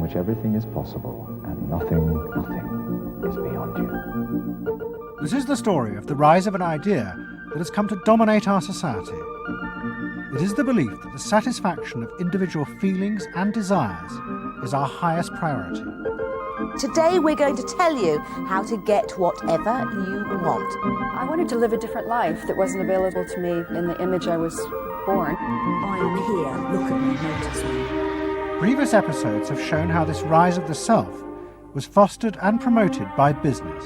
which everything is possible and nothing is beyond you. This is the story of the rise of an idea that has come to dominate our society. It is the belief that the satisfaction of individual feelings and desires is our highest priority. Today we're going to tell you how to get whatever you want. I wanted to live a different life that wasn't available to me in the image I was born. I am here, look at me, notice me. Previous episodes have shown how this rise of the self was fostered and promoted by business.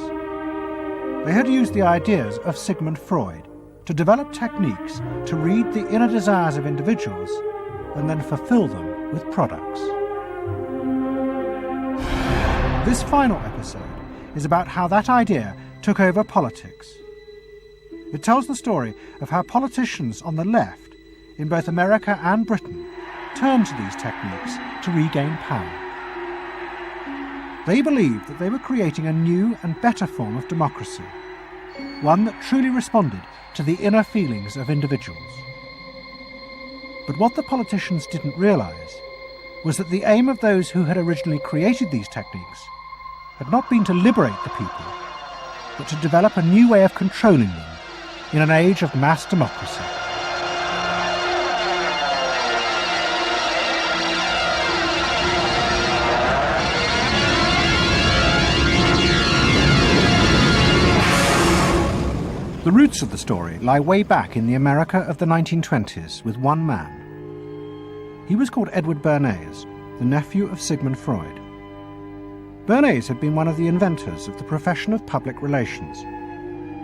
They had used the ideas of Sigmund Freud to develop techniques to read the inner desires of individuals and then fulfill them with products. This final episode is about how that idea took over politics. It tells the story of how politicians on the left, in both America and Britain, turned to these techniques to regain power. They believed that they were creating a new and better form of democracy, one that truly responded to the inner feelings of individuals. But what the politicians didn't realise was that the aim of those who had originally created these techniques had not been to liberate the people, but to develop a new way of controlling them in an age of mass democracy. The roots of the story lie way back in the America of the 1920s with one man. He was called Edward Bernays, the nephew of Sigmund Freud. Bernays had been one of the inventors of the profession of public relations,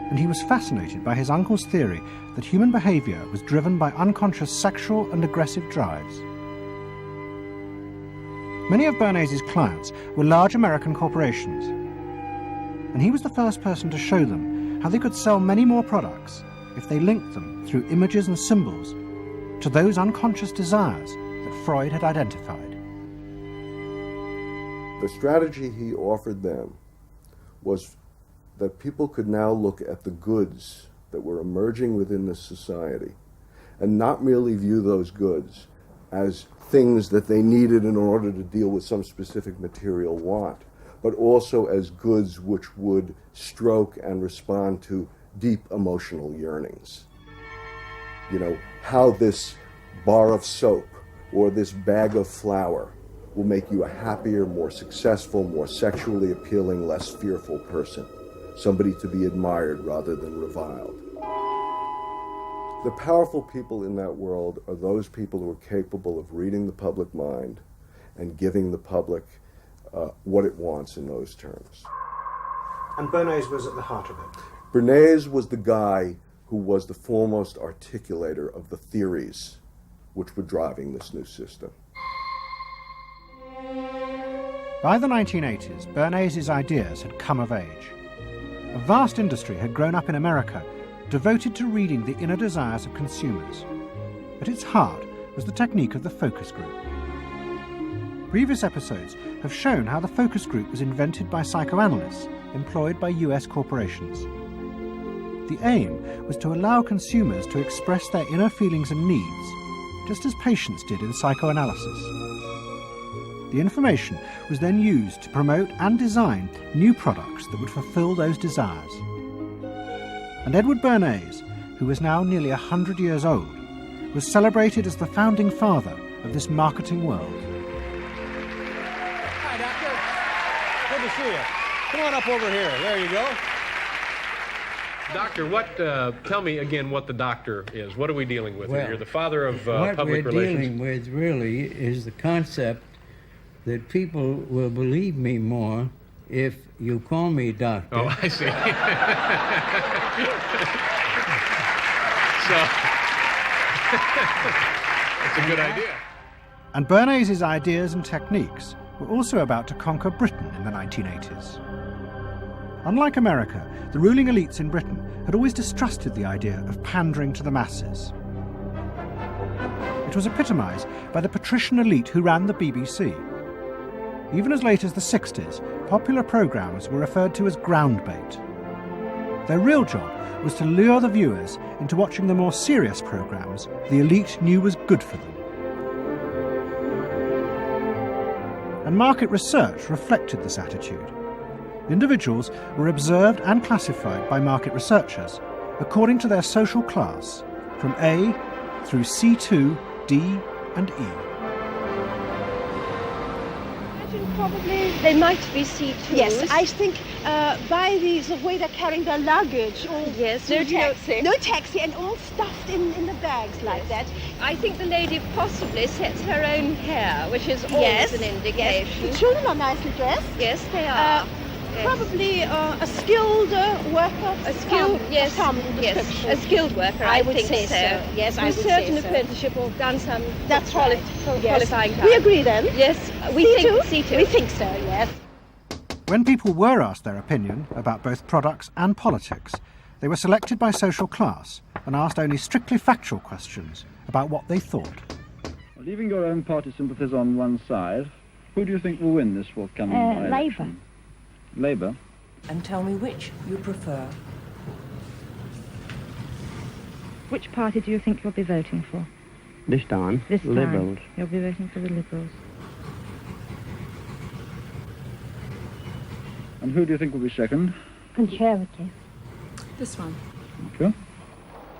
and he was fascinated by his uncle's theory that human behaviour was driven by unconscious sexual and aggressive drives. Many of Bernays' clients were large American corporations, and he was the first person to show them how they could sell many more products if they linked them through images and symbols to those unconscious desires that Freud had identified. The strategy he offered them was that people could now look at the goods that were emerging within this society and not merely view those goods as things that they needed in order to deal with some specific material want, but also as goods which would stroke and respond to deep emotional yearnings. You know, how this bar of soap or this bag of flour will make you a happier, more successful, more sexually appealing, less fearful person. Somebody to be admired rather than reviled. The powerful people in that world are those people who are capable of reading the public mind and giving the public what it wants in those terms. And Bernays was at the heart of it. Bernays was the guy who was the foremost articulator of the theories which were driving this new system. By the 1980s, Bernays' ideas had come of age. A vast industry had grown up in America, devoted to reading the inner desires of consumers. At its heart was the technique of the focus group. Previous episodes have shown how the focus group was invented by psychoanalysts employed by US corporations. The aim was to allow consumers to express their inner feelings and needs, just as patients did in psychoanalysis. The information was then used to promote and design new products that would fulfill those desires. And Edward Bernays, who was now nearly 100 years old, was celebrated as the founding father of this marketing world. Hi, Doctor. Good to see you. Come on up over here. There you go. Doctor, tell me again what the doctor is. What are we dealing with here? You're the father of what public we're relations. dealing with really is the concept that people will believe me more if you call me doctor. Oh, I see. So, that's a good idea. And Bernays' ideas and techniques were also about to conquer Britain in the 1980s. Unlike America, the ruling elites in Britain had always distrusted the idea of pandering to the masses. It was epitomised by the patrician elite who ran the BBC. Even as late as the 60s, popular programmes were referred to as ground bait. Their real job was to lure the viewers into watching the more serious programmes the elite knew was good for them. and market research reflected this attitude. Individuals were observed and classified by market researchers according to their social class, from A through C2, D and E. Probably they might be C2s. Yes, I think by the way they're carrying their luggage. All yes, no taxi. No taxi, and all stuffed in the bags like that. I think the lady possibly sets her own hair, which is always an indication. Yes. The children are nicely dressed. Yes, they are. Probably a skilled worker. A skilled, yes, a skilled worker. I would think say so. Yes, I would say so. With certain apprenticeship or done some qualifying. We agree then. Yes, we think C2. We think so. Yes. When people were asked their opinion about both products and politics, they were selected by social class and asked only strictly factual questions about what they thought. Leaving your own party sympathies on one side, who do you think will win this forthcoming election? Labour. Labour? And tell me which you prefer. Which party do you think you'll be voting for? This time, Liberals. You'll be voting for the Liberals. And who do you think will be second? Conservative. This one. Thank you.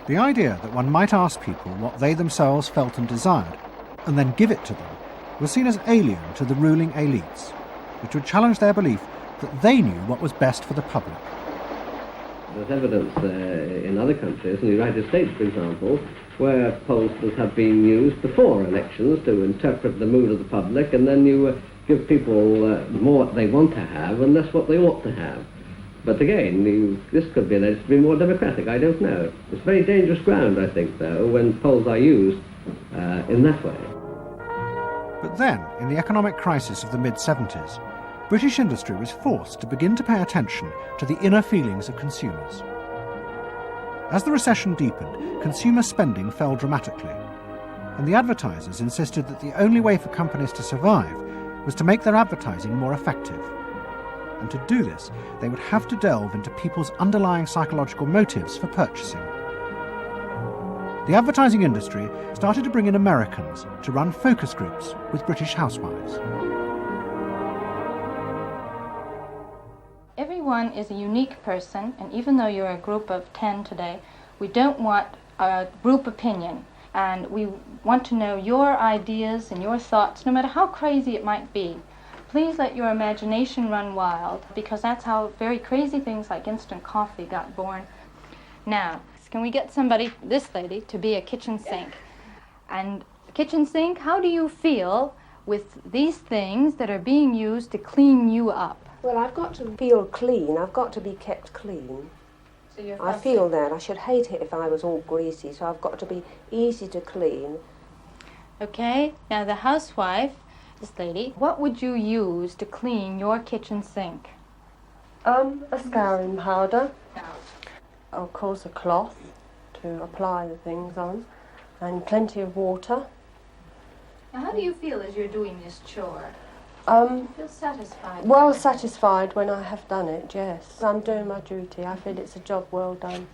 The idea that one might ask people what they themselves felt and desired, and then give it to them, was seen as alien to the ruling elites, which would challenge their belief that they knew what was best for the public. There's evidence in other countries, in the United States, for example, where pollsters have been used before elections to interpret the mood of the public, and then you give people more what they want to have and less what they ought to have. But again, this could be alleged to be more democratic, I don't know. It's very dangerous ground, I think, though, when polls are used in that way. But then, in the economic crisis of the mid-70s, British industry was forced to begin to pay attention to the inner feelings of consumers. As the recession deepened, consumer spending fell dramatically, and the advertisers insisted that the only way for companies to survive was to make their advertising more effective. And to do this, they would have to delve into people's underlying psychological motives for purchasing. The advertising industry started to bring in Americans to run focus groups with British housewives. Everyone is a unique person, and even though you're a group of 10 today, we don't want a group opinion, and we want to know your ideas and your thoughts, no matter how crazy it might be. Please let your imagination run wild, because that's how very crazy things like instant coffee got born. Now, can we get somebody, this lady, to be a kitchen sink? And kitchen sink, how do you feel with these things that are being used to clean you up? Well, I've got to feel clean. I've got to be kept clean. So I feel that. I should hate it if I was all greasy, so I've got to be easy to clean. Okay, now the housewife, this lady, what would you use to clean your kitchen sink? A scouring powder. Of course, a cloth to apply the things on, and plenty of water. Now, how do you feel as you're doing this chore? Feel satisfied? Well satisfied when I have done it, yes. I'm doing my duty. I feel it's a job well done.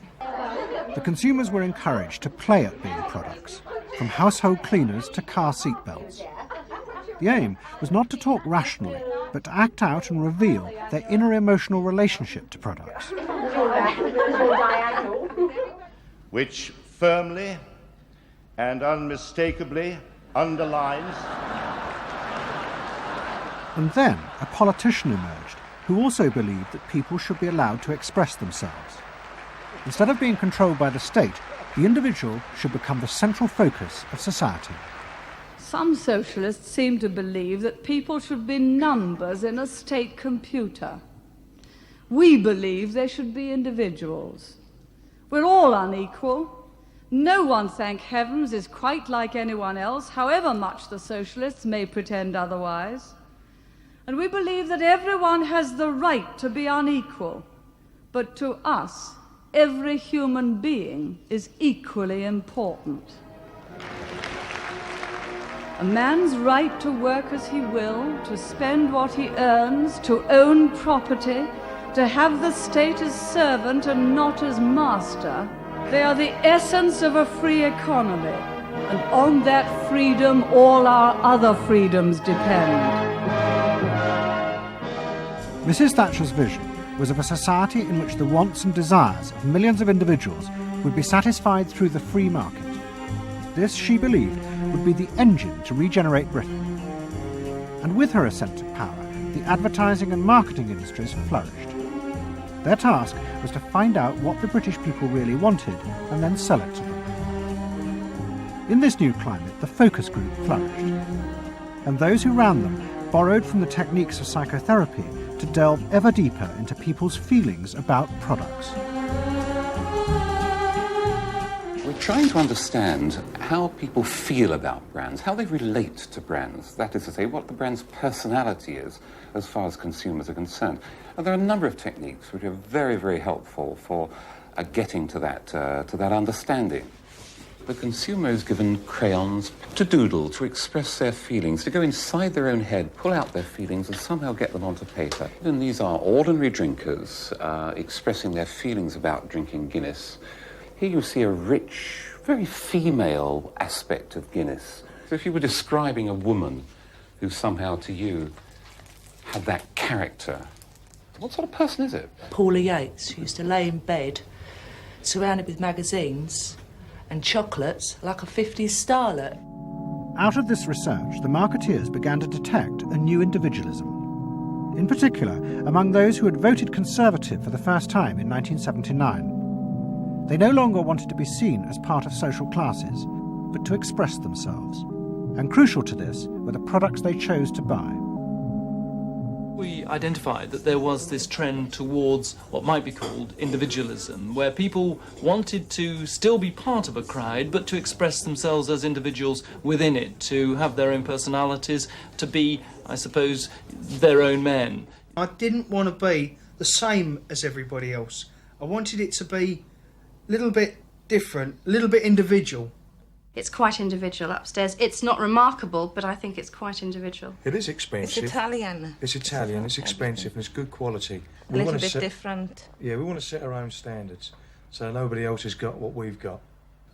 The consumers were encouraged to play at being products, from household cleaners to car seat belts. The aim was not to talk rationally, but to act out and reveal their inner emotional relationship to products. Which firmly and unmistakably underlines. And then a politician emerged who also believed that people should be allowed to express themselves. Instead of being controlled by the state, the individual should become the central focus of society. Some socialists seem to believe that people should be numbers in a state computer. We believe they should be individuals. We're all unequal. No one, thank heavens, is quite like anyone else, however much the socialists may pretend otherwise. And we believe that everyone has the right to be unequal, but to us, every human being is equally important. A man's right to work as he will, to spend what he earns, to own property, to have the state as servant and not as master, they are the essence of a free economy, and on that freedom all our other freedoms depend. Mrs. Thatcher's vision was of a society in which the wants and desires of millions of individuals would be satisfied through the free market. This, she believed, would be the engine to regenerate Britain. And with her ascent to power, the advertising and marketing industries flourished. Their task was to find out what the British people really wanted and then sell it to them. In this new climate, the focus group flourished, and those who ran them borrowed from the techniques of psychotherapy to delve ever deeper into people's feelings about products. We're trying to understand how people feel about brands, how they relate to brands, that is to say, what the brand's personality is as far as consumers are concerned. And there are a number of techniques which are very, very helpful for getting to that understanding. The consumer is given crayons to doodle, to express their feelings, to go inside their own head, pull out their feelings and somehow get them onto paper. And these are ordinary drinkers expressing their feelings about drinking Guinness. Here you see a rich, very female aspect of Guinness. So if you were describing a woman who somehow to you had that character, what sort of person is it? Paula Yates, who used to lay in bed, surrounded with magazines and chocolates like a 50s starlet. Out of this research, the marketeers began to detect a new individualism. In particular, among those who had voted Conservative for the first time in 1979. They no longer wanted to be seen as part of social classes, but to express themselves. And crucial to this were the products they chose to buy. We identified that there was this trend towards what might be called individualism, where people wanted to still be part of a crowd, but to express themselves as individuals within it, to have their own personalities, to be, I suppose, their own men. I didn't want to be the same as everybody else. I wanted it to be a little bit different, a little bit individual. It's quite individual upstairs. It's not remarkable, but I think it's quite individual. It is expensive. It's Italian. It's Italian, it's expensive, and it's good quality. A little bit different. Yeah, we want to set our own standards, so nobody else has got what we've got.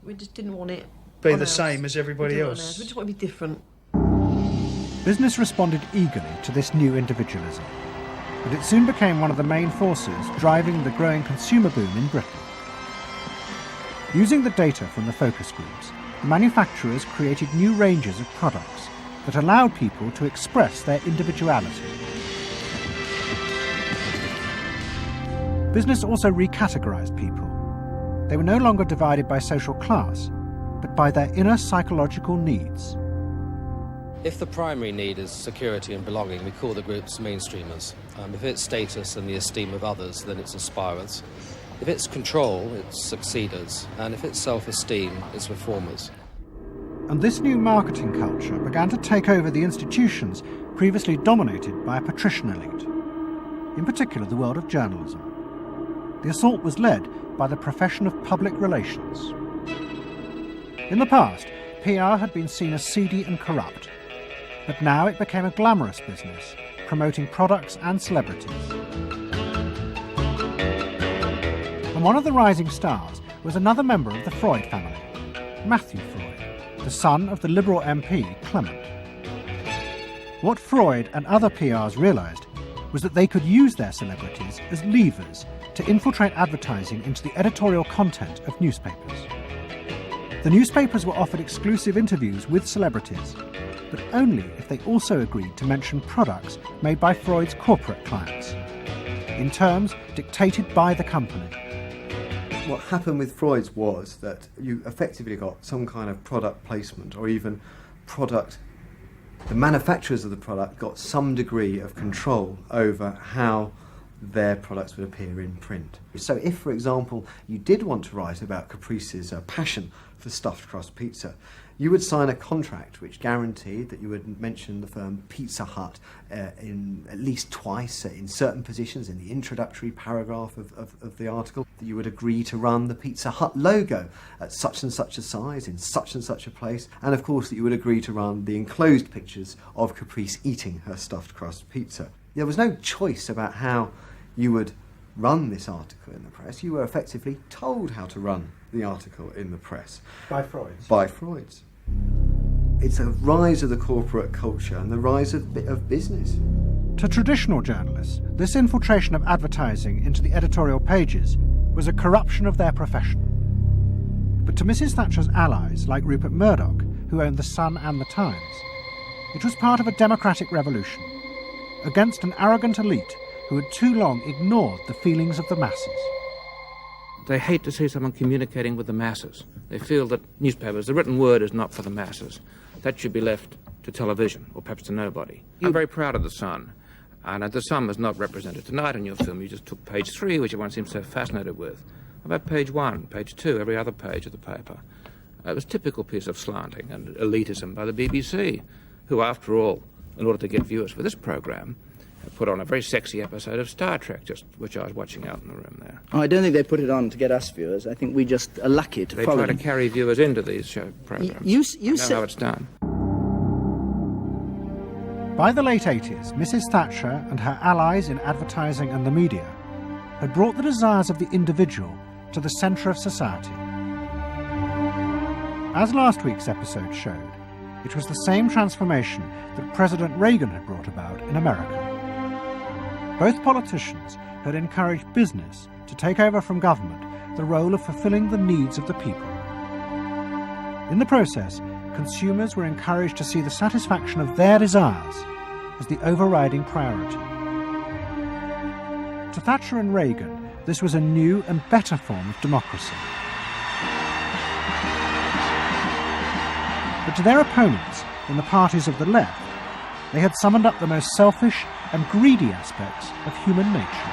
We just didn't want it be the same as everybody else. We just want to be different. Business responded eagerly to this new individualism, but it soon became one of the main forces driving the growing consumer boom in Britain. Using the data from the focus groups, manufacturers created new ranges of products that allowed people to express their individuality. Business also recategorized people. They were no longer divided by social class, but by their inner psychological needs. If the primary need is security and belonging, we call the groups mainstreamers. If it's status and the esteem of others, then it's aspirers. If it's control, it's succeeders. And if it's self-esteem, it's reformers. And this new marketing culture began to take over the institutions previously dominated by a patrician elite, in particular the world of journalism. The assault was led by the profession of public relations. In the past, PR had been seen as seedy and corrupt, but now it became a glamorous business, promoting products and celebrities. And one of the rising stars was another member of the Freud family, Matthew Freud, the son of the Liberal MP Clement. What Freud and other PRs realised was that they could use their celebrities as levers to infiltrate advertising into the editorial content of newspapers. The newspapers were offered exclusive interviews with celebrities, but only if they also agreed to mention products made by Freud's corporate clients, in terms dictated by the company. What happened with Freud's was that you effectively got some kind of product placement, or even product, the manufacturers of the product got some degree of control over how their products would appear in print. So if, for example, you did want to write about Caprice's passion for stuffed crust pizza, you would sign a contract which guaranteed that you would mention the firm Pizza Hut in at least twice in certain positions in the introductory paragraph of the article, that you would agree to run the Pizza Hut logo at such and such a size in such and such a place, and of course that you would agree to run the enclosed pictures of Caprice eating her stuffed crust pizza. There was no choice about how you would run this article in the press. You were effectively told how to run the article in the press. By Freud's? By Freud's. It's a rise of the corporate culture and the rise of business. To traditional journalists, this infiltration of advertising into the editorial pages was a corruption of their profession. But to Mrs. Thatcher's allies, like Rupert Murdoch, who owned The Sun and The Times, it was part of a democratic revolution against an arrogant elite who had too long ignored the feelings of the masses. They hate to see someone communicating with the masses. They feel that newspapers, the written word, is not for the masses. That should be left to television, or perhaps to nobody. I'm very proud of The Sun. And The Sun was not represented tonight in your film. You just took page 3, which everyone seems so fascinated with. About page 1, page 2, every other page of the paper. It was a typical piece of slanting and elitism by the BBC, who, after all, in order to get viewers for this programme, put on a very sexy episode of Star Trek, which I was watching out in the room there. Oh, I don't think they put it on to get us viewers. I think we just are lucky to follow They try them. to carry viewers into these show programmes. I know how it's done. By the late 80s, Mrs. Thatcher and her allies in advertising and the media had brought the desires of the individual to the centre of society. As last week's episode showed, it was the same transformation that President Reagan had brought about in America. Both politicians had encouraged business to take over from government the role of fulfilling the needs of the people. In the process, consumers were encouraged to see the satisfaction of their desires as the overriding priority. To Thatcher and Reagan, this was a new and better form of democracy. But to their opponents in the parties of the left, they had summoned up the most selfish and greedy aspects of human nature.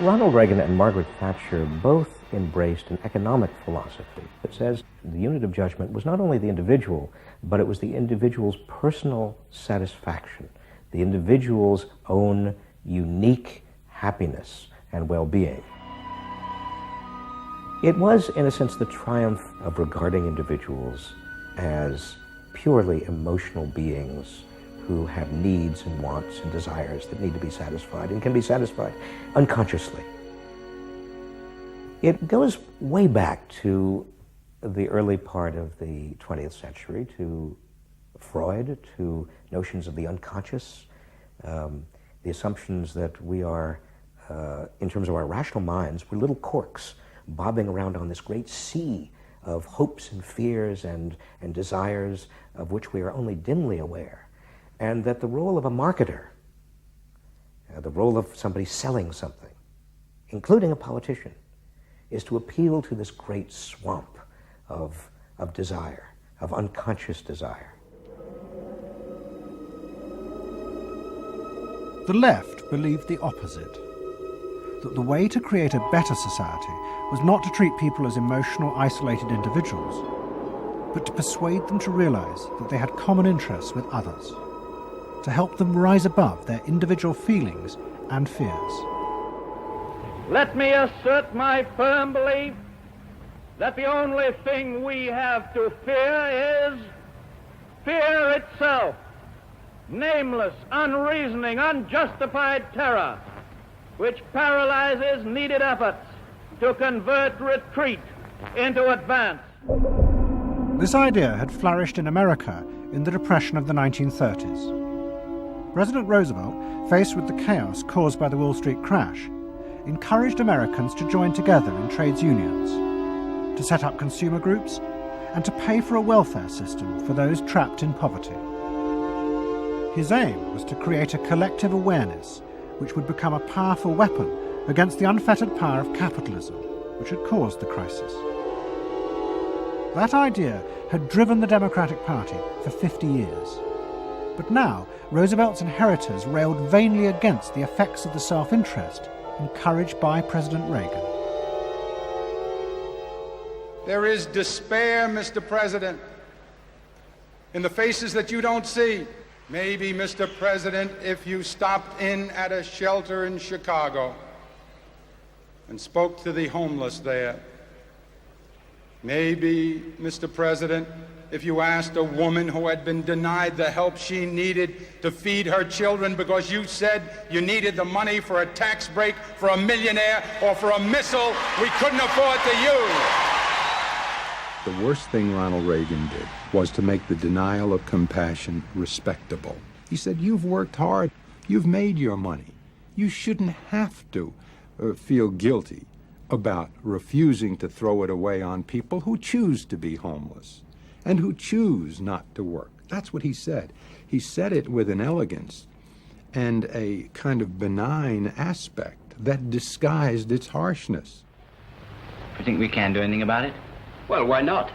Ronald Reagan and Margaret Thatcher both embraced an economic philosophy that says the unit of judgment was not only the individual, but it was the individual's personal satisfaction, the individual's own unique happiness and well-being. It was, in a sense, the triumph of regarding individuals as purely emotional beings who have needs and wants and desires that need to be satisfied and can be satisfied unconsciously. It goes way back to the early part of the 20th century, to Freud, to notions of the unconscious, the assumptions that we are, in terms of our rational minds, we're little corks bobbing around on this great sea of hopes and fears and desires of which we are only dimly aware, and that the role of a marketer, the role of somebody selling something, including a politician, is to appeal to this great swamp of desire, of unconscious desire. The left believed the opposite, that the way to create a better society was not to treat people as emotional, isolated individuals, but to persuade them to realise that they had common interests with others, to help them rise above their individual feelings and fears. Let me assert my firm belief that the only thing we have to fear is fear itself. Nameless, unreasoning, unjustified terror, which paralyzes needed efforts to convert retreat into advance. This idea had flourished in America in the Depression of the 1930s. President Roosevelt, faced with the chaos caused by the Wall Street crash, encouraged Americans to join together in trades unions, to set up consumer groups, and to pay for a welfare system for those trapped in poverty. His aim was to create a collective awareness which would become a powerful weapon against the unfettered power of capitalism, which had caused the crisis. That idea had driven the Democratic Party for 50 years. But now, Roosevelt's inheritors railed vainly against the effects of the self-interest encouraged by President Reagan. There is despair, Mr. President, in the faces that you don't see. Maybe, Mr. President, if you stopped in at a shelter in Chicago and spoke to the homeless there. Maybe, Mr. President, if you asked a woman who had been denied the help she needed to feed her children because you said you needed the money for a tax break for a millionaire or for a missile we couldn't afford to use. The worst thing Ronald Reagan did was to make the denial of compassion respectable. He said, you've worked hard, you've made your money. You shouldn't have to feel guilty about refusing to throw it away on people who choose to be homeless and who choose not to work. That's what he said. He said it with an elegance and a kind of benign aspect that disguised its harshness. You think we can do anything about it? Well, why not?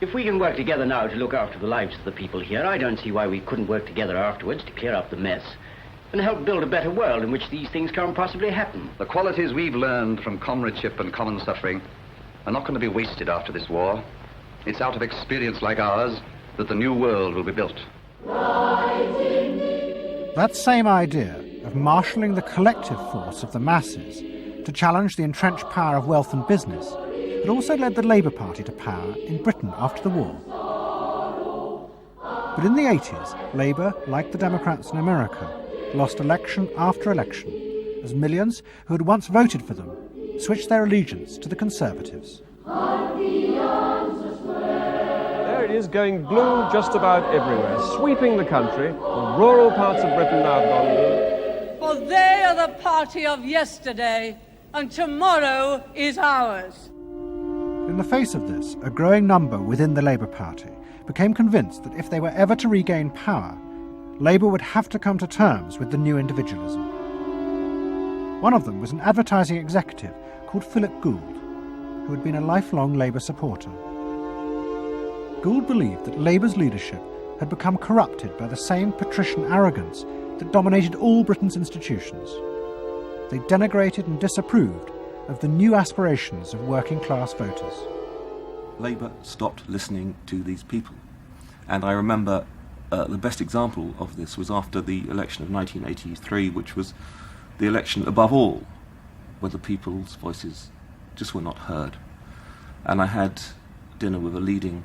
If we can work together now to look after the lives of the people here, I don't see why we couldn't work together afterwards to clear up the mess and help build a better world in which these things can't possibly happen. The qualities we've learned from comradeship and common suffering are not going to be wasted after this war. It's out of experience like ours that the new world will be built. That same idea of marshalling the collective force of the masses to challenge the entrenched power of wealth and business had also led the Labour Party to power in Britain after the war. But in the 80s, Labour, like the Democrats in America, lost election after election as millions who had once voted for them switched their allegiance to the Conservatives. There it is, going blue just about everywhere, sweeping the country. The rural parts of Britain now have gone blue. For they are the party of yesterday, and tomorrow is ours. In the face of this, a growing number within the Labour Party became convinced that if they were ever to regain power, Labour would have to come to terms with the new individualism. One of them was an advertising executive called Philip Gould, who had been a lifelong Labour supporter. Gould believed that Labour's leadership had become corrupted by the same patrician arrogance that dominated all Britain's institutions. They denigrated and disapproved of the new aspirations of working-class voters. Labour stopped listening to these people. And I remember the best example of this was after the election of 1983, which was the election above all, where the people's voices just were not heard. And I had dinner with a leading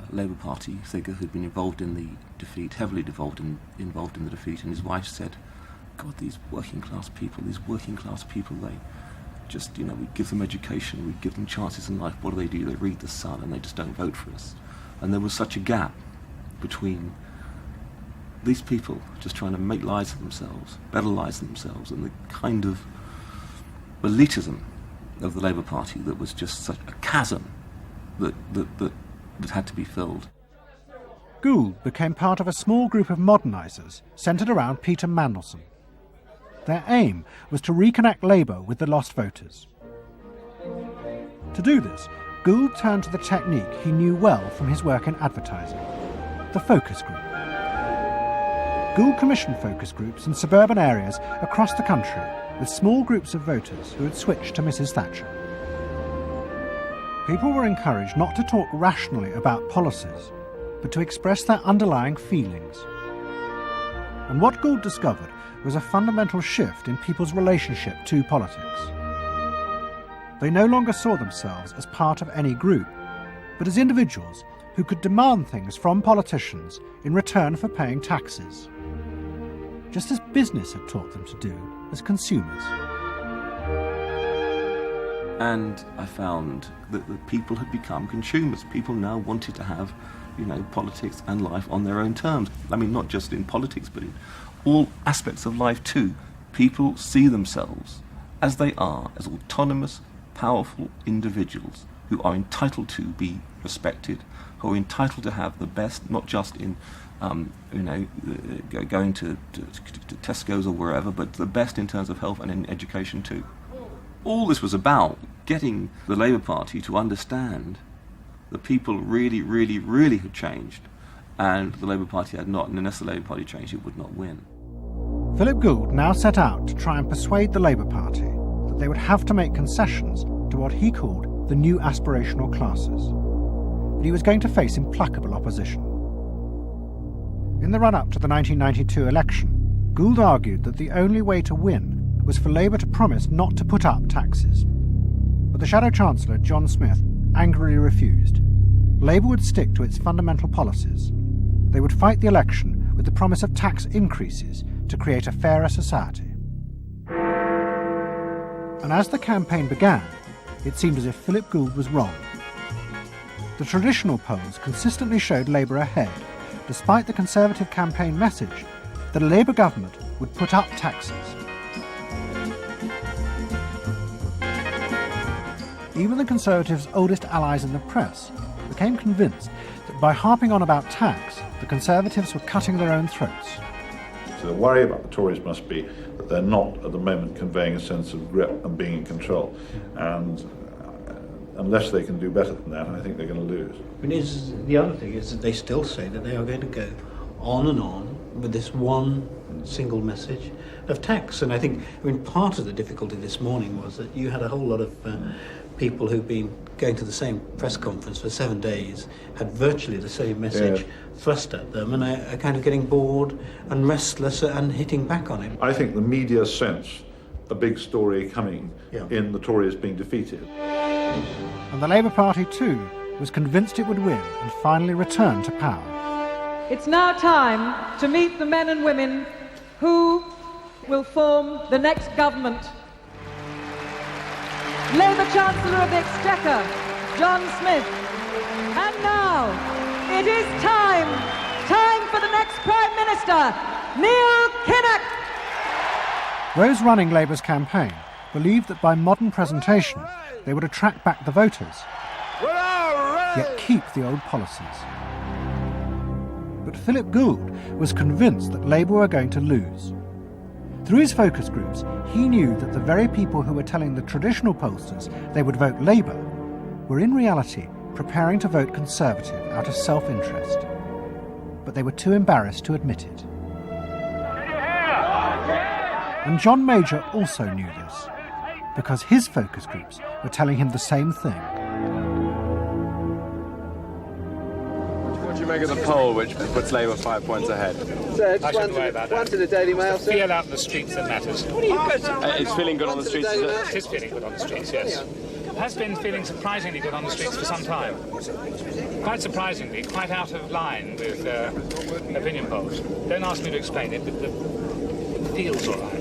Labour Party figure who'd been involved in the defeat, heavily involved in the defeat, and his wife said, God, these working class people, they just, we give them education, we give them chances in life, what do? They read the Sun and they just don't vote for us. And there was such a gap between these people just trying to make lives for themselves, better lives for themselves, and the kind of elitism of the Labour Party that was just such a chasm that had to be filled. Gould became part of a small group of modernisers centred around Peter Mandelson. Their aim was to reconnect Labour with the lost voters. To do this, Gould turned to the technique he knew well from his work in advertising, the focus group. Gould commissioned focus groups in suburban areas across the country with small groups of voters who had switched to Mrs. Thatcher. People were encouraged not to talk rationally about policies, but to express their underlying feelings. And what Gould discovered was a fundamental shift in people's relationship to politics. They no longer saw themselves as part of any group, but as individuals who could demand things from politicians in return for paying taxes, just as business had taught them to do as consumers. And I found that the people had become consumers. People now wanted to have, politics and life on their own terms. I mean, not just in politics, but in all aspects of life too. People see themselves as they are, as autonomous, powerful individuals who are entitled to be respected, who are entitled to have the best, not just in, going to Tesco's or wherever, but the best in terms of health and in education too. All this was about getting the Labour Party to understand that people really, really, really had changed, and the Labour Party had not, and unless the Labour Party changed, it would not win. Philip Gould now set out to try and persuade the Labour Party that they would have to make concessions to what he called the new aspirational classes. But he was going to face implacable opposition. In the run-up to the 1992 election, Gould argued that the only way to win was for Labour to promise not to put up taxes. But the Shadow Chancellor, John Smith, angrily refused. Labour would stick to its fundamental policies. They would fight the election with the promise of tax increases to create a fairer society. And as the campaign began, it seemed as if Philip Gould was wrong. The traditional polls consistently showed Labour ahead, despite the Conservative campaign message that a Labour government would put up taxes. Even the Conservatives' oldest allies in the press became convinced that by harping on about tax, the Conservatives were cutting their own throats. So the worry about the Tories must be that they're not at the moment conveying a sense of grip and being in control. And unless they can do better than that, I think they're going to lose. I mean, the other thing is that they still say that they are going to go on and on with this one single message of tax. And I think, part of the difficulty this morning was that you had a whole lot of people who've been going to the same press conference for 7 days, had virtually the same message thrust at them, and are kind of getting bored and restless and hitting back on it. I think the media sense a big story coming in the Tories being defeated. And the Labour Party too was convinced it would win and finally return to power. It's now time to meet the men and women who will form the next government. Labour Chancellor of the Exchequer, John Smith. And now, it is time for the next Prime Minister, Neil Kinnock. Those running Labour's campaign believed that by modern presentation they would attract back the voters, yet keep the old policies. But Philip Gould was convinced that Labour were going to lose. Through his focus groups, he knew that the very people who were telling the traditional pollsters they would vote Labour were in reality preparing to vote Conservative out of self-interest. But they were too embarrassed to admit it. And John Major also knew this, because his focus groups were telling him the same thing. What do you make of the poll, which puts Labour 5 points ahead? Sir, one to the Daily Mail, sir. Feel out in the streets that matters. What are you going to It's feeling good on the streets, is it? It is feeling good on the streets, yes. It has been feeling surprisingly good on the streets for some time. Quite surprisingly, quite out of line with opinion polls. Don't ask me to explain it, but it feels all right.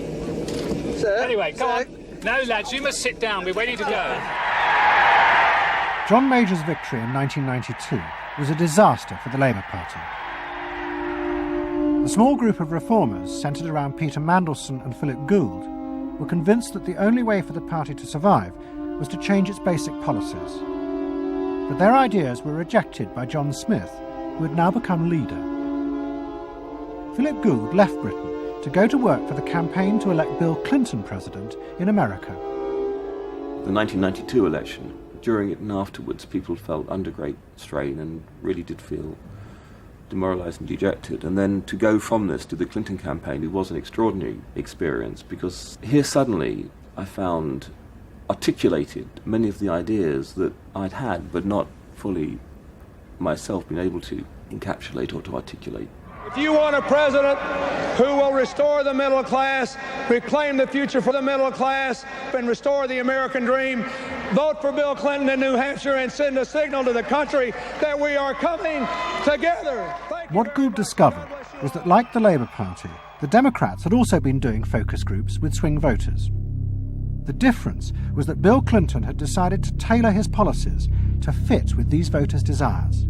Sir? Anyway, go on. No, lads, you must sit down. We're waiting to go. John Major's victory in 1992 was a disaster for the Labour Party. The small group of reformers centred around Peter Mandelson and Philip Gould were convinced that the only way for the party to survive was to change its basic policies. But their ideas were rejected by John Smith, who had now become leader. Philip Gould left Britain to go to work for the campaign to elect Bill Clinton president in America. The 1992 election, during it and afterwards, people felt under great strain and really did feel demoralised and dejected. And then to go from this to the Clinton campaign, it was an extraordinary experience, because here suddenly I found articulated many of the ideas that I'd had but not fully myself been able to encapsulate or to articulate. If you want a president who will restore the middle class, reclaim the future for the middle class, and restore the American dream, vote for Bill Clinton in New Hampshire and send a signal to the country that we are coming together. What Gould discovered was that, like the Labour Party, the Democrats had also been doing focus groups with swing voters. The difference was that Bill Clinton had decided to tailor his policies to fit with these voters' desires.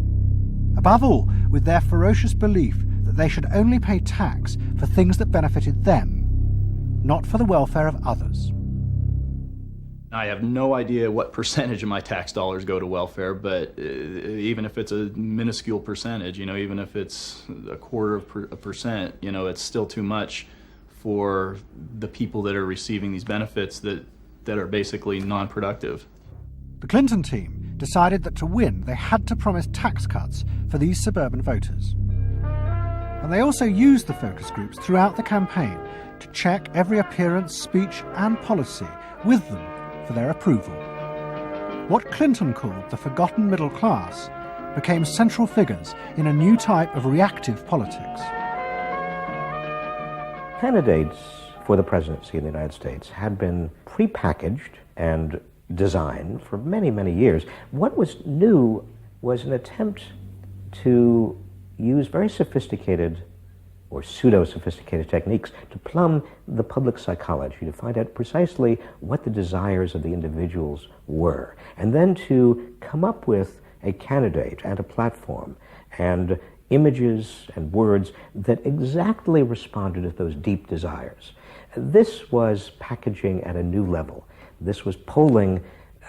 Above all, with their ferocious belief that they should only pay tax for things that benefited them, not for the welfare of others. I have no idea what percentage of my tax dollars go to welfare, but even if it's a minuscule percentage, even if it's 0.25%, it's still too much for the people that are receiving these benefits that are basically non-productive. The Clinton team decided that to win, they had to promise tax cuts for these suburban voters. And they also used the focus groups throughout the campaign to check every appearance, speech and policy with them for their approval. What Clinton called the forgotten middle class became central figures in a new type of reactive politics. Candidates for the presidency in the United States had been prepackaged and designed for many, many years. What was new was an attempt to use very sophisticated or pseudo-sophisticated techniques to plumb the public psychology, to find out precisely what the desires of the individuals were, and then to come up with a candidate and a platform and images and words that exactly responded to those deep desires. This was packaging at a new level. This was polling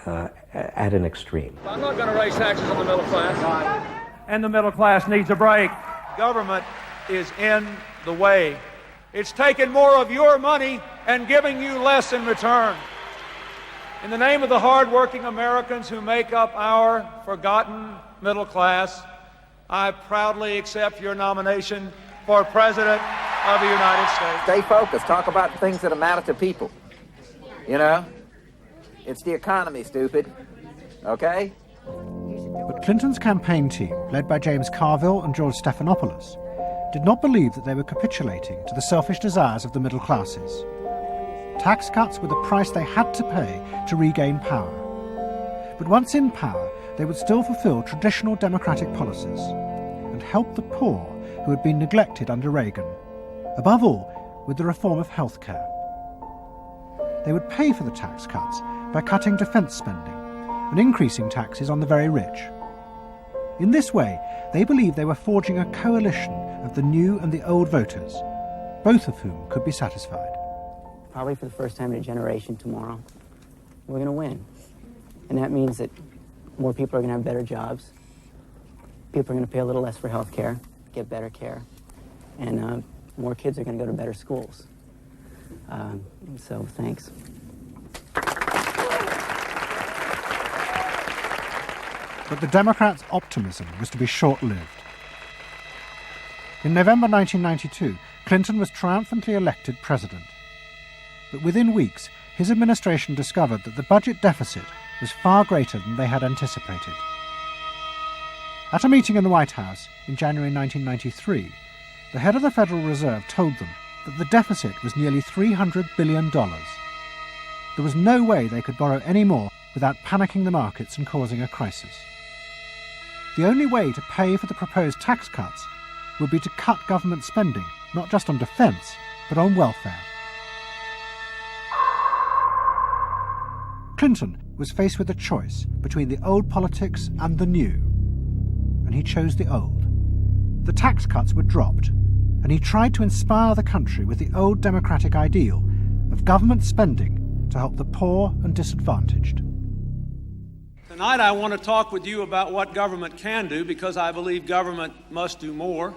at an extreme. I'm not going to raise taxes on the middle class. And the middle class needs a break. Government is in the way. It's taking more of your money and giving you less in return. In the name of the hard-working Americans who make up our forgotten middle class, I proudly accept your nomination for President of the United States. Stay focused. Talk about things that matter to people. You know? It's the economy, stupid. Okay? But Clinton's campaign team, led by James Carville and George Stephanopoulos, did not believe that they were capitulating to the selfish desires of the middle classes. Tax cuts were the price they had to pay to regain power. But once in power, they would still fulfill traditional democratic policies and help the poor who had been neglected under Reagan, above all with the reform of health care. They would pay for the tax cuts by cutting defence spending and increasing taxes on the very rich. In this way, they believed they were forging a coalition of the new and the old voters, both of whom could be satisfied. Probably for the first time in a generation tomorrow, we're going to win. And that means that more people are going to have better jobs. People are going to pay a little less for health care, get better care. And more kids are going to go to better schools. So thanks. But the Democrats' optimism was to be short-lived. In November 1992, Clinton was triumphantly elected president. But within weeks, his administration discovered that the budget deficit was far greater than they had anticipated. At a meeting in the White House in January 1993, the head of the Federal Reserve told them that the deficit was nearly $300 billion. There was no way they could borrow any more without panicking the markets and causing a crisis. The only way to pay for the proposed tax cuts would be to cut government spending, not just on defence, but on welfare. Clinton was faced with a choice between the old politics and the new, and he chose the old. The tax cuts were dropped, and he tried to inspire the country with the old democratic ideal of government spending to help the poor and disadvantaged. Tonight I want to talk with you about what government can do, because I believe government must do more.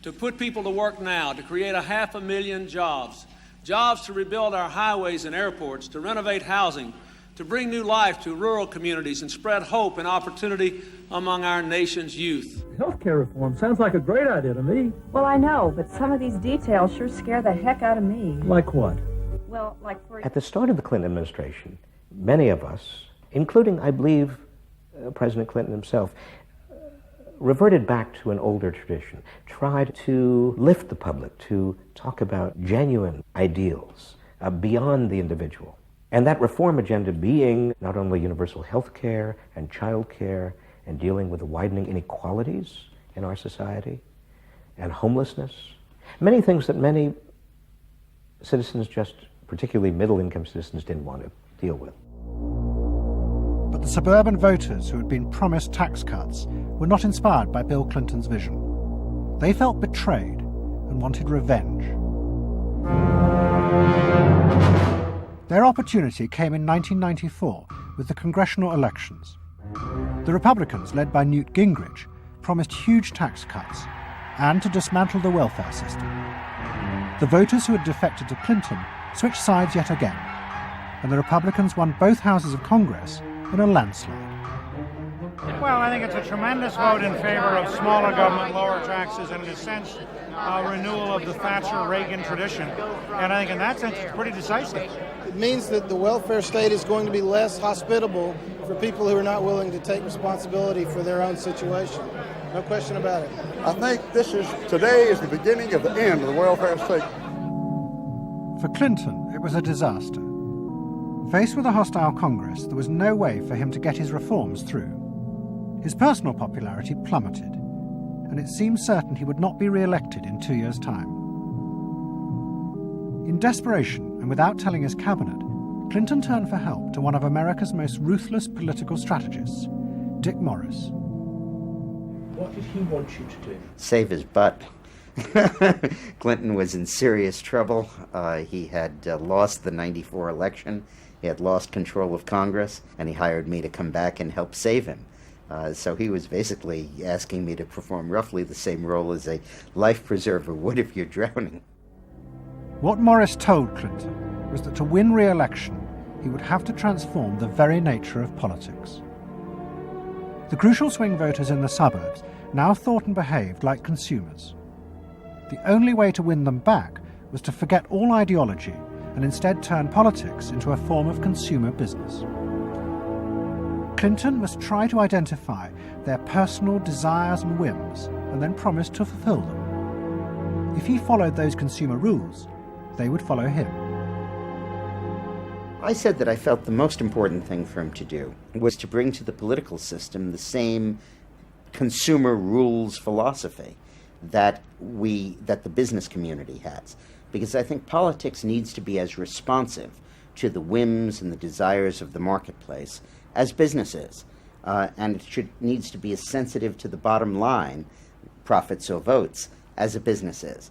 To put people to work now, to create 500,000 jobs. Jobs to rebuild our highways and airports, to renovate housing, to bring new life to rural communities and spread hope and opportunity among our nation's youth. Healthcare reform sounds like a great idea to me. Well, I know, but some of these details sure scare the heck out of me. Like what? Well, like for... At the start of the Clinton administration, many of us, including, I believe, President Clinton himself, reverted back to an older tradition, tried to lift the public, to talk about genuine ideals beyond the individual. And that reform agenda being not only universal health care and child care and dealing with the widening inequalities in our society and homelessness, many things that many citizens, just particularly middle-income citizens, didn't want to deal with. But the suburban voters who had been promised tax cuts were not inspired by Bill Clinton's vision. They felt betrayed and wanted revenge. Their opportunity came in 1994 with the congressional elections. The Republicans, led by Newt Gingrich, promised huge tax cuts and to dismantle the welfare system. The voters who had defected to Clinton switched sides yet again, and the Republicans won both houses of Congress in a landslide. Well, I think it's a tremendous vote in favor of smaller government, lower taxes, and in a sense, a renewal of the Thatcher-Reagan tradition. And I think in that sense, it's pretty decisive. It means that the welfare state is going to be less hospitable for people who are not willing to take responsibility for their own situation. No question about it. I think today is the beginning of the end of the welfare state. For Clinton, it was a disaster. Faced with a hostile Congress, there was no way for him to get his reforms through. His personal popularity plummeted, and it seemed certain he would not be re-elected in 2 years' time. In desperation, and without telling his cabinet, Clinton turned for help to one of America's most ruthless political strategists, Dick Morris. What did he want you to do? Save his butt. Clinton was in serious trouble. He had lost the '94 election. He had lost control of Congress, and he hired me to come back and help save him. So he was basically asking me to perform roughly the same role as a life preserver would if you're drowning. What Morris told Clinton was that to win re-election, he would have to transform the very nature of politics. The crucial swing voters in the suburbs now thought and behaved like consumers. The only way to win them back was to forget all ideology and instead turn politics into a form of consumer business. Clinton must try to identify their personal desires and whims and then promise to fulfill them. If he followed those consumer rules, they would follow him. I said that I felt the most important thing for him to do was to bring to the political system the same consumer rules philosophy that the business community has. Because I think politics needs to be as responsive to the whims and the desires of the marketplace as business is. And it needs to be as sensitive to the bottom line, profits or votes, as a business is.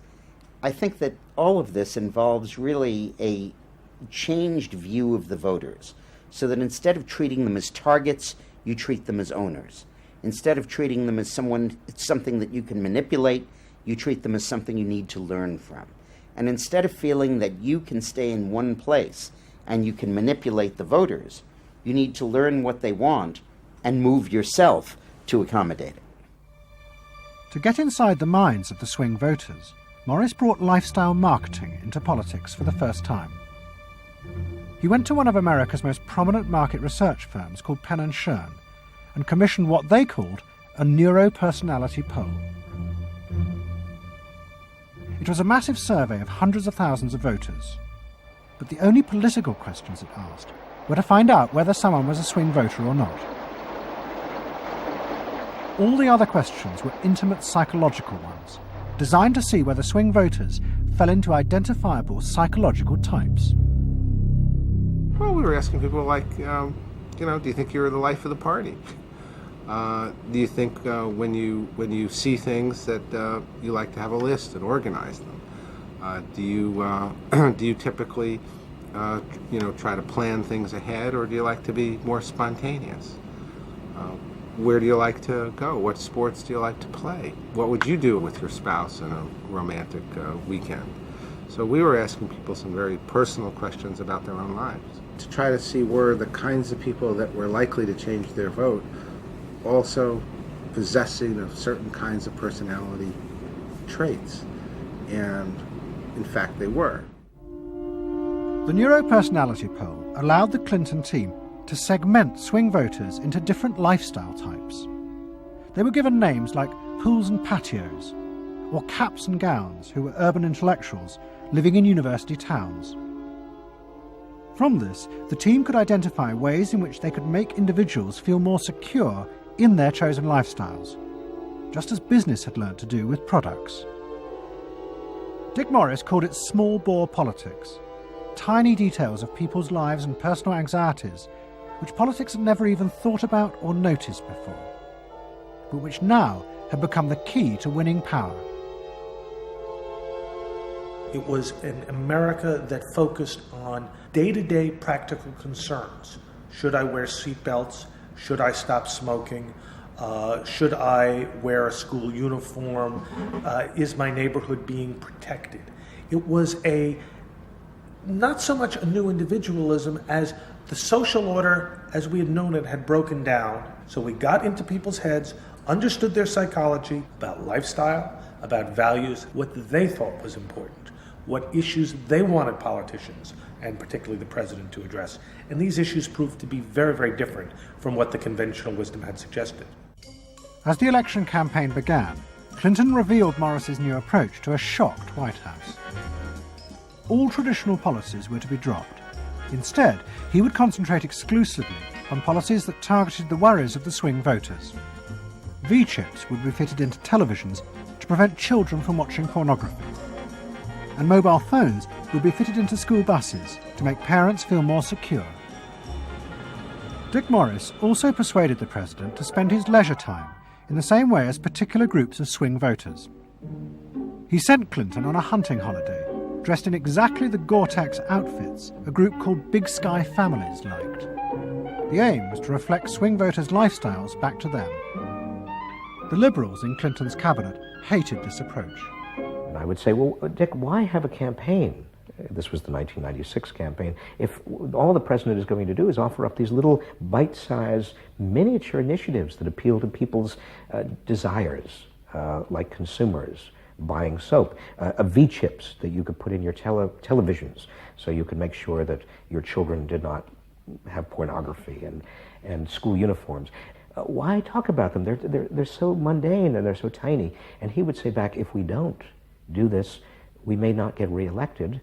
I think that all of this involves really a changed view of the voters, so that instead of treating them as targets, you treat them as owners. Instead of treating them as something that you can manipulate, you treat them as something you need to learn from. And instead of feeling that you can stay in one place and you can manipulate the voters, you need to learn what they want and move yourself to accommodate it. To get inside the minds of the swing voters, Morris brought lifestyle marketing into politics for the first time. He went to one of America's most prominent market research firms called Penn & Schern and commissioned what they called a neuropersonality poll. It was a massive survey of hundreds of thousands of voters, but the only political questions it asked were to find out whether someone was a swing voter or not. All the other questions were intimate psychological ones, designed to see whether swing voters fell into identifiable psychological types. Well, we were asking people like, do you think you're the life of the party? Do you think when you see things that you like to have a list and organize them? Do you typically try to plan things ahead, or do you like to be more spontaneous? Where do you like to go? What sports do you like to play? What would you do with your spouse on a romantic weekend? So we were asking people some very personal questions about their own lives to try to see were the kinds of people that were likely to change their vote also possessing of certain kinds of personality traits. And in fact, they were. The neuropersonality poll allowed the Clinton team to segment swing voters into different lifestyle types. They were given names like pools and patios, or caps and gowns, who were urban intellectuals living in university towns. From this, the team could identify ways in which they could make individuals feel more secure in their chosen lifestyles, just as business had learnt to do with products. Dick Morris called it small bore politics, tiny details of people's lives and personal anxieties which politics had never even thought about or noticed before, but which now had become the key to winning power. It was an America that focused on day-to-day practical concerns. Should I wear seatbelts? Should I stop smoking? Should I wear a school uniform? Is my neighborhood being protected? It was not so much a new individualism as the social order as we had known it had broken down. So we got into people's heads, understood their psychology about lifestyle, about values, what they thought was important, what issues they wanted politicians, and particularly the president, to address. And these issues proved to be very, very different from what the conventional wisdom had suggested. As the election campaign began, Clinton revealed Morris's new approach to a shocked White House. All traditional policies were to be dropped. Instead, he would concentrate exclusively on policies that targeted the worries of the swing voters. V-chips would be fitted into televisions to prevent children from watching pornography. And mobile phones would be fitted into school buses to make parents feel more secure. Dick Morris also persuaded the president to spend his leisure time in the same way as particular groups of swing voters. He sent Clinton on a hunting holiday, dressed in exactly the Gore-Tex outfits a group called Big Sky Families liked. The aim was to reflect swing voters' lifestyles back to them. The Liberals in Clinton's cabinet hated this approach. And I would say, well, Dick, why have a campaign? This was the 1996 campaign. If all the president is going to do is offer up these little bite-sized miniature initiatives that appeal to people's desires, like consumers, buying soap, V-chips that you could put in your televisions so you could make sure that your children did not have pornography, and school uniforms. Why talk about them? They're so mundane and they're so tiny. And he would say back, if we don't do this, we may not get reelected.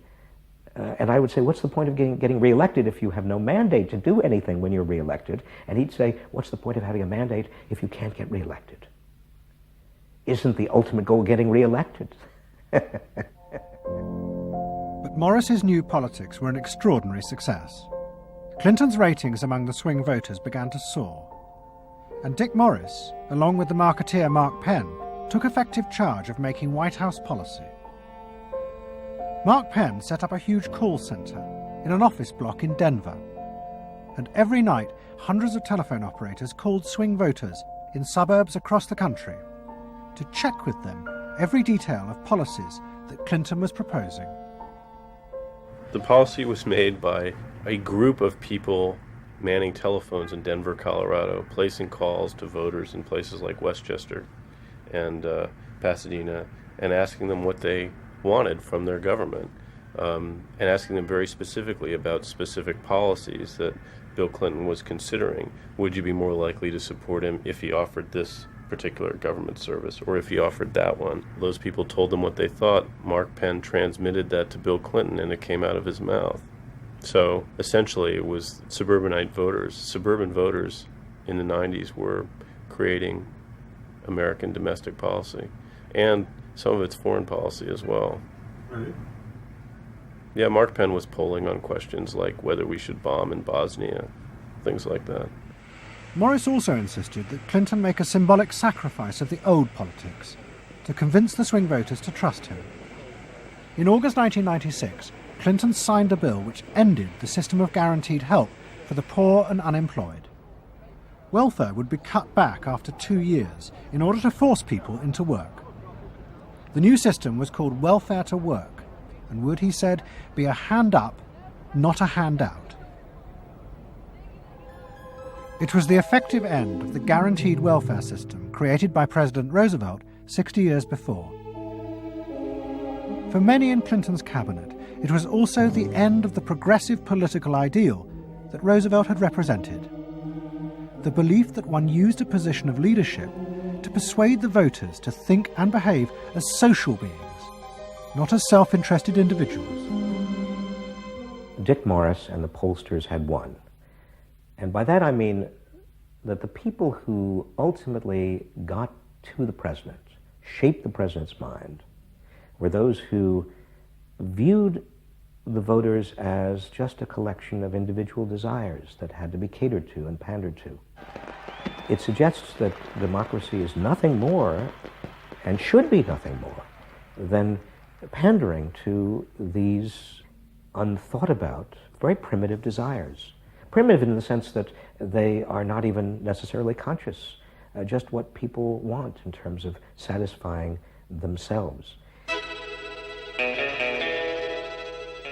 And I would say, what's the point of getting reelected if you have no mandate to do anything when you're reelected? And he'd say, what's the point of having a mandate if you can't get reelected? Isn't the ultimate goal getting reelected? But Morris's new politics were an extraordinary success. Clinton's ratings among the swing voters began to soar. And Dick Morris, along with the marketeer Mark Penn, took effective charge of making White House policy. Mark Penn set up a huge call centre in an office block in Denver. And every night, hundreds of telephone operators called swing voters in suburbs across the country to check with them every detail of policies that Clinton was proposing. The policy was made by a group of people manning telephones in Denver, Colorado, placing calls to voters in places like Westchester and Pasadena, and asking them what they wanted from their government, and asking them very specifically about specific policies that Bill Clinton was considering. Would you be more likely to support him if he offered this particular government service, or if he offered that one? Those people told them what they thought. Mark Penn transmitted that to Bill Clinton, and it came out of his mouth. So essentially it was suburban voters in the 90s were creating American domestic policy, and some of its foreign policy as well. Right. Yeah, Mark Penn was polling on questions like whether we should bomb in Bosnia, things like that. Morris also insisted that Clinton make a symbolic sacrifice of the old politics to convince the swing voters to trust him. In August 1996, Clinton signed a bill which ended the system of guaranteed help for the poor and unemployed. Welfare would be cut back after 2 years in order to force people into work. The new system was called welfare to work and would, he said, be a hand up, not a handout. It was the effective end of the guaranteed welfare system created by President Roosevelt 60 years before. For many in Clinton's cabinet, it was also the end of the progressive political ideal that Roosevelt had represented. The belief that one used a position of leadership to persuade the voters to think and behave as social beings, not as self-interested individuals. Dick Morris and the pollsters had won. And by that I mean that the people who ultimately got to the president, shaped the president's mind, were those who viewed the voters as just a collection of individual desires that had to be catered to and pandered to. It suggests that democracy is nothing more, and should be nothing more, than pandering to these unthought about, very primitive desires. Primitive in the sense that they are not even necessarily conscious, just what people want in terms of satisfying themselves.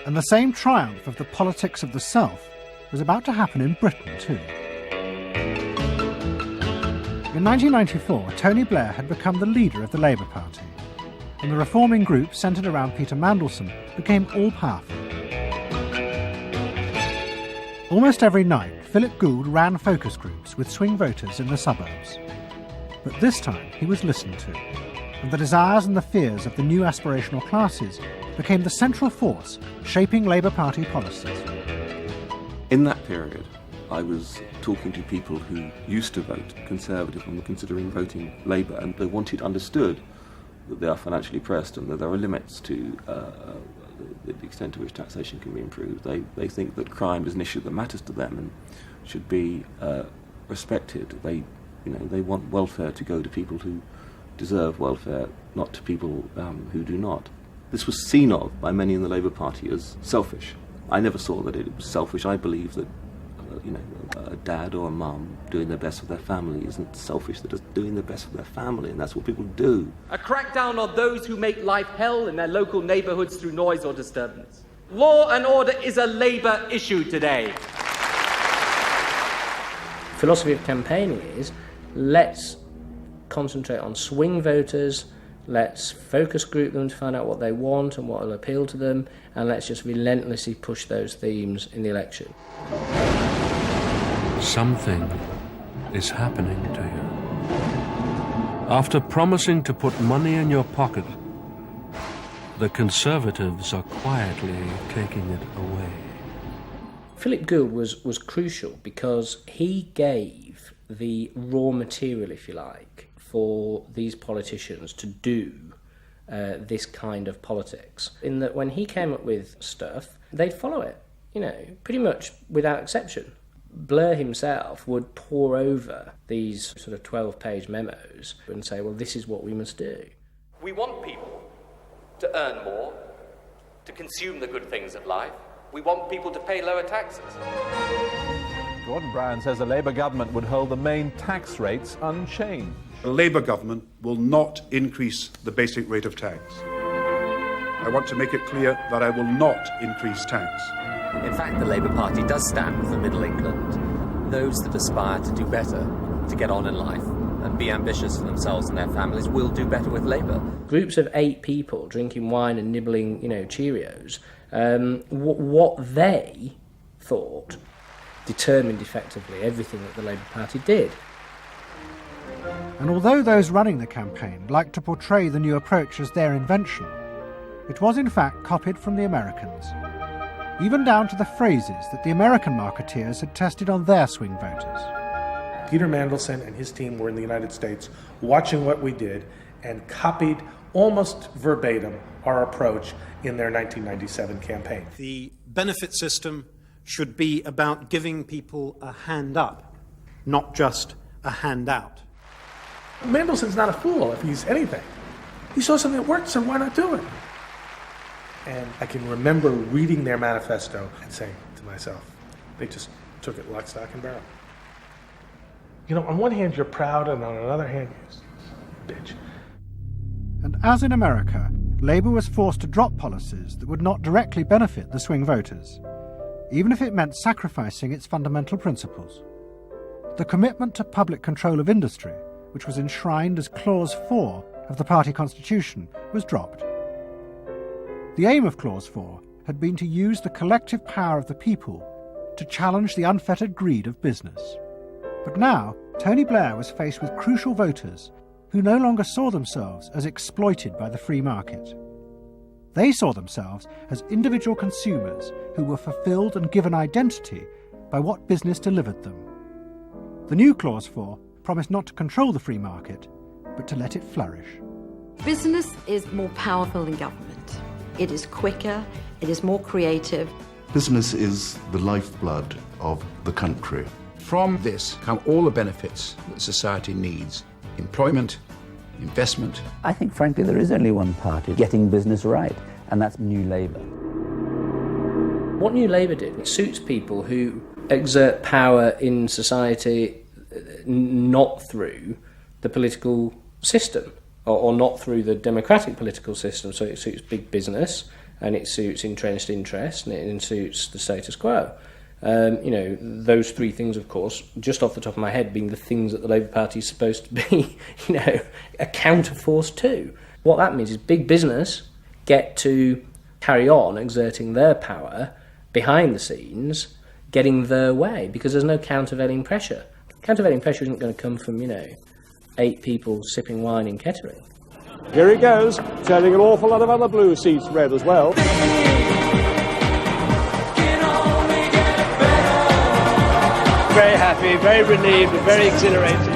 And the same triumph of the politics of the Self was about to happen in Britain too. In 1994, Tony Blair had become the leader of the Labour Party, and the reforming group centred around Peter Mandelson became all-powerful. Almost every night, Philip Gould ran focus groups with swing voters in the suburbs. But this time he was listened to, and the desires and the fears of the new aspirational classes became the central force shaping Labour Party policies. In that period, I was talking to people who used to vote Conservative and were considering voting Labour, and they wanted understood that they are financially pressed and that there are limits to the extent to which taxation can be improved. They think that crime is an issue that matters to them and should be respected. They You know, they want welfare to go to people who deserve welfare, not to people who do not. This was seen of by many in the Labour Party as selfish. I never saw that it was selfish. I believe that, you know, a dad or a mum doing their best for their family isn't selfish. They're just doing their best for their family, and that's what people do. A crackdown on those who make life hell in their local neighbourhoods through noise or disturbance. Law and order is a Labour issue today. Philosophy of campaigning is, let's concentrate on swing voters, let's focus group them to find out what they want and what will appeal to them, and let's just relentlessly push those themes in the election. Something is happening to you. After promising to put money in your pocket, the Conservatives are quietly taking it away. Philip Gould was crucial because he gave the raw material, if you like, for these politicians to do this kind of politics. In that when he came up with stuff, they'd follow it, you know, pretty much without exception. Blair himself would pore over these sort of 12-page memos and say, well, this is what we must do. We want people to earn more, to consume the good things of life. We want people to pay lower taxes. Gordon Brown says the Labour government would hold the main tax rates unchanged. The Labour government will not increase the basic rate of tax. I want to make it clear that I will not increase tax. In fact, the Labour Party does stand for Middle England. Those that aspire to do better, to get on in life, and be ambitious for themselves and their families will do better with Labour. Groups of 8 people drinking wine and nibbling, you know, Cheerios, what they thought determined effectively everything that the Labour Party did. And although those running the campaign liked to portray the new approach as their invention, it was in fact copied from the Americans, even down to the phrases that the American marketeers had tested on their swing voters. Peter Mandelson and his team were in the United States watching what we did and copied almost verbatim our approach in their 1997 campaign. The benefit system should be about giving people a hand up, not just a handout. Mandelson's not a fool if he's anything. He saw something that worked, so why not do it? And I can remember reading their manifesto and saying to myself, they just took it lock, stock, and barrel. You know, on one hand you're proud, and on another hand, you're bitch. And as in America, Labour was forced to drop policies that would not directly benefit the swing voters, even if it meant sacrificing its fundamental principles. The commitment to public control of industry, which was enshrined as Clause 4 of the party constitution, was dropped. The aim of Clause 4 had been to use the collective power of the people to challenge the unfettered greed of business. But now, Tony Blair was faced with crucial voters who no longer saw themselves as exploited by the free market. They saw themselves as individual consumers who were fulfilled and given identity by what business delivered them. The new Clause 4 promised not to control the free market, but to let it flourish. Business is more powerful than government. It is quicker, it is more creative. Business is the lifeblood of the country. From this come all the benefits that society needs. Employment, investment. I think, frankly, there is only one party getting business right, and that's New Labour. What New Labour did, it suits people who exert power in society not through the political system, or not through the democratic political system. So it suits big business, and it suits entrenched interest, and it suits the status quo. You know, those 3 things, of course, just off the top of my head, being the things that the Labour Party is supposed to be, you know, a counterforce to. What that means is big business get to carry on exerting their power behind the scenes, getting their way, because there's no countervailing pressure. Countervailing pressure isn't going to come from, you know, 8 people sipping wine in Kettering. Here he goes, turning an awful lot of other blue seats red as well. Very happy, very relieved, and very exhilarated.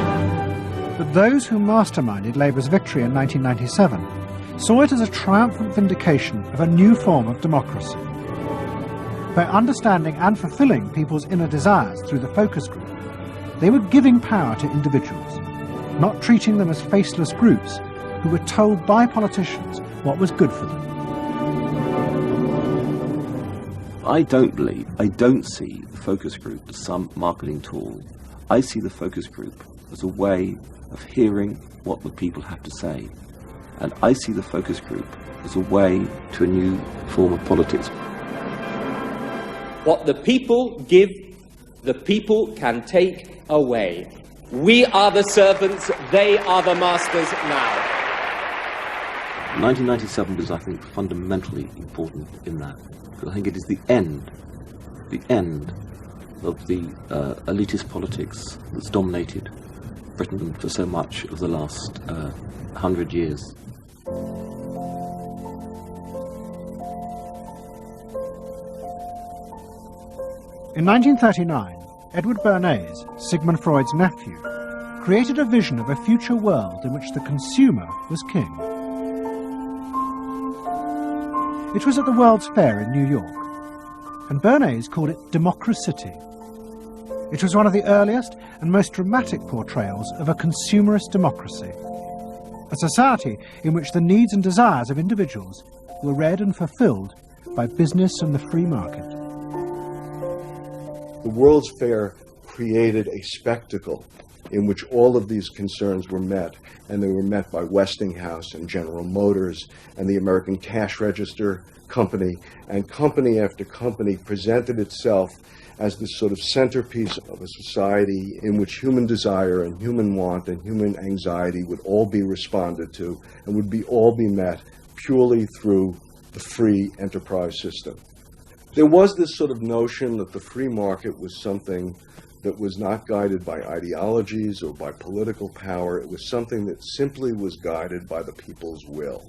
But those who masterminded Labour's victory in 1997 saw it as a triumphant vindication of a new form of democracy. By understanding and fulfilling people's inner desires through the focus group, they were giving power to individuals, not treating them as faceless groups who were told by politicians what was good for them. I don't see the focus group as some marketing tool. I see the focus group as a way of hearing what the people have to say. And I see the focus group as a way to a new form of politics. What the people give, the people can take away. We are the servants, they are the masters now. 1997 is, I think, fundamentally important in that. Because I think it is the end of the elitist politics that's dominated Britain for so much of the last 100 years. In 1939, Edward Bernays, Sigmund Freud's nephew, created a vision of a future world in which the consumer was king. It was at the World's Fair in New York, and Bernays called it Democracity. It was one of the earliest and most dramatic portrayals of a consumerist democracy, a society in which the needs and desires of individuals were read and fulfilled by business and the free market. The World's Fair created a spectacle in which all of these concerns were met, and they were met by Westinghouse and General Motors and the American Cash Register Company, and company after company presented itself as this sort of centerpiece of a society in which human desire and human want and human anxiety would all be responded to and would all be met purely through the free enterprise system. There was this sort of notion that the free market was something that was not guided by ideologies or by political power. It was something that simply was guided by the people's will.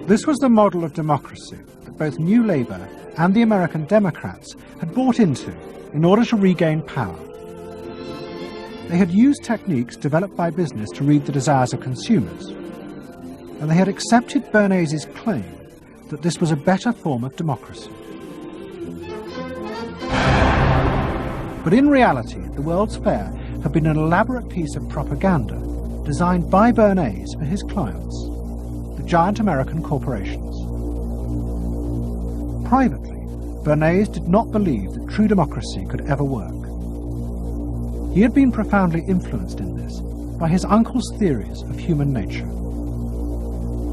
This was the model of democracy that both New Labour and the American Democrats had bought into in order to regain power. They had used techniques developed by business to read the desires of consumers, and they had accepted Bernays' claim that this was a better form of democracy. But in reality, the World's Fair had been an elaborate piece of propaganda designed by Bernays for his clients, the giant American corporations. Privately, Bernays did not believe that true democracy could ever work. He had been profoundly influenced in this by his uncle's theories of human nature.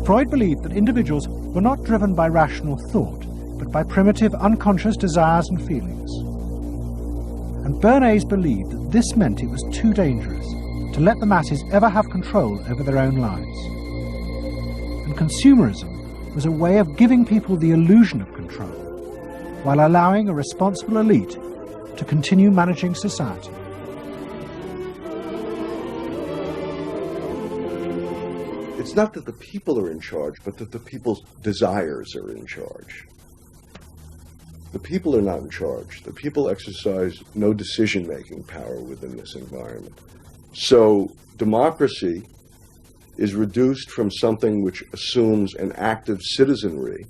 Freud believed that individuals were not driven by rational thought, but by primitive unconscious desires and feelings. And Bernays believed that this meant it was too dangerous to let the masses ever have control over their own lives. And consumerism was a way of giving people the illusion of control, while allowing a responsible elite to continue managing society. It's not that the people are in charge, but that the people's desires are in charge. The people are not in charge. The people exercise no decision-making power within this environment. So democracy is reduced from something which assumes an active citizenry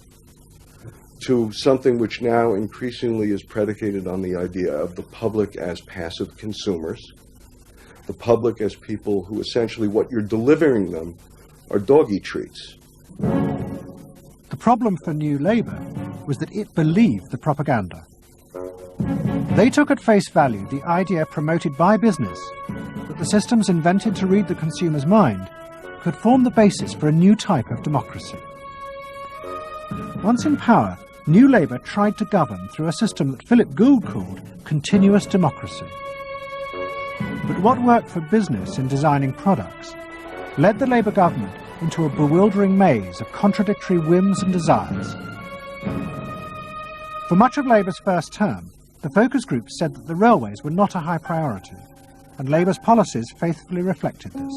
to something which now increasingly is predicated on the idea of the public as passive consumers, the public as people who essentially what you're delivering them are doggy treats. The problem for New Labour was that it believed the propaganda. They took at face value the idea promoted by business that the systems invented to read the consumer's mind could form the basis for a new type of democracy. Once in power, New Labour tried to govern through a system that Philip Gould called continuous democracy. But what worked for business in designing products led the Labour government into a bewildering maze of contradictory whims and desires. For much of Labour's first term, the focus groups said that the railways were not a high priority, and Labour's policies faithfully reflected this.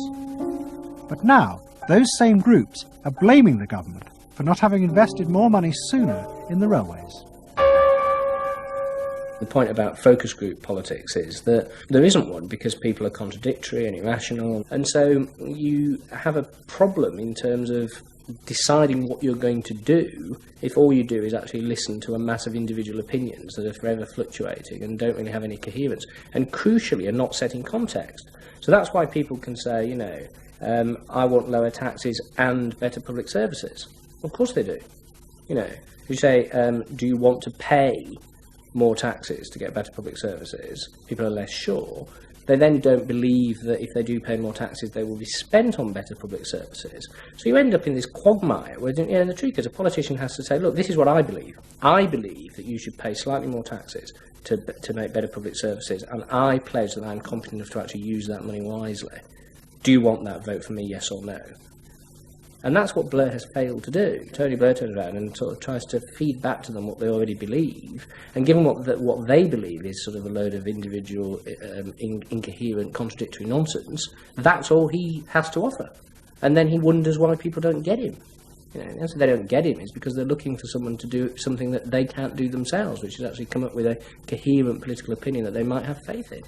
But now, those same groups are blaming the government for not having invested more money sooner in the railways. The point about focus group politics is that there isn't one because people are contradictory and irrational, and so you have a problem in terms of deciding what you're going to do if all you do is actually listen to a mass of individual opinions that are forever fluctuating and don't really have any coherence, and crucially are not set in context. So that's why people can say, I want lower taxes and better public services. Of course they do. You say, do you want to pay more taxes to get better public services? People are less sure. They then don't believe that if they do pay more taxes, they will be spent on better public services. So you end up in this quagmire where, the truth is, a politician has to say, look, this is what I believe. I believe that you should pay slightly more taxes to make better public services, and I pledge that I'm competent enough to actually use that money wisely. Do you want that? Vote for me, yes or no. And that's what Blair has failed to do. Tony Blair turns around and sort of tries to feed back to them what they already believe, and given what they believe is sort of a load of individual, incoherent, contradictory nonsense, that's all he has to offer. And then he wonders why people don't get him. The answer they don't get him is because they're looking for someone to do something that they can't do themselves, which is actually come up with a coherent political opinion that they might have faith in.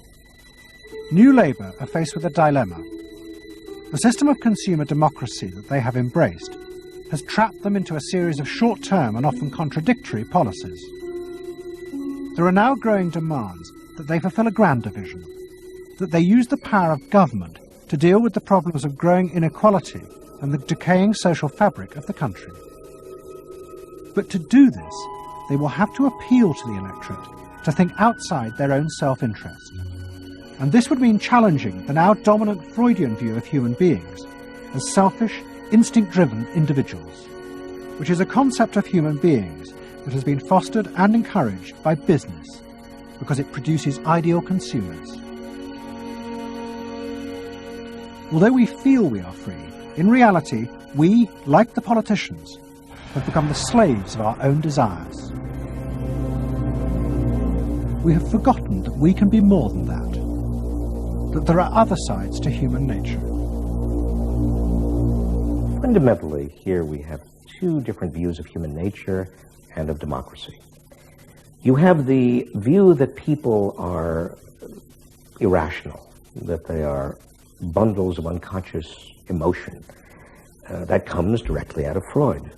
New Labour are faced with a dilemma. The system of consumer democracy that they have embraced has trapped them into a series of short-term and often contradictory policies. There are now growing demands that they fulfil a grander vision, that they use the power of government to deal with the problems of growing inequality and the decaying social fabric of the country. But to do this, they will have to appeal to the electorate to think outside their own self-interest. And this would mean challenging the now dominant Freudian view of human beings as selfish, instinct-driven individuals, which is a concept of human beings that has been fostered and encouraged by business because it produces ideal consumers. Although we feel we are free, in reality, we, like the politicians, have become the slaves of our own desires. We have forgotten that we can be more than that there are other sides to human nature. Fundamentally, here we have two different views of human nature and of democracy. You have the view that people are irrational, that they are bundles of unconscious emotion. That comes directly out of Freud.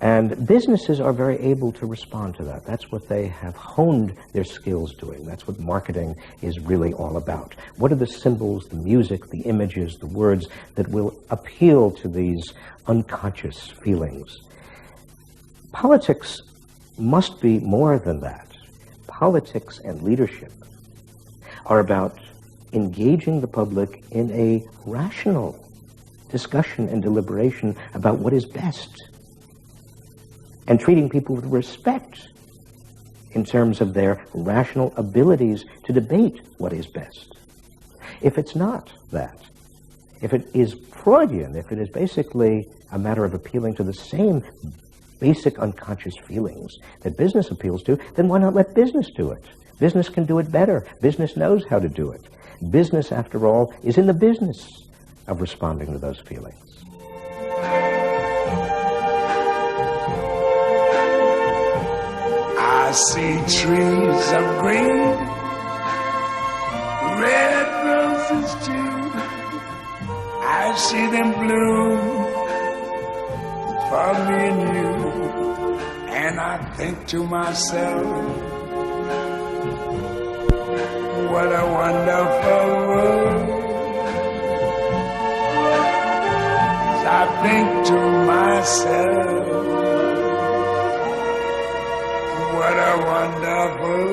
And businesses are very able to respond to that. That's what they have honed their skills doing. That's what marketing is really all about. What are the symbols, the music, the images, the words that will appeal to these unconscious feelings? Politics must be more than that. Politics and leadership are about engaging the public in a rational discussion and deliberation about what is best, and treating people with respect in terms of their rational abilities to debate what is best. If it's not that, if it is Freudian, if it is basically a matter of appealing to the same basic unconscious feelings that business appeals to, then why not let business do it? Business can do it better. Business knows how to do it. Business, after all, is in the business of responding to those feelings. I see trees of green, red roses too. I see them bloom for me and you. And I think to myself, what a wonderful world. I think to myself, what a wonderful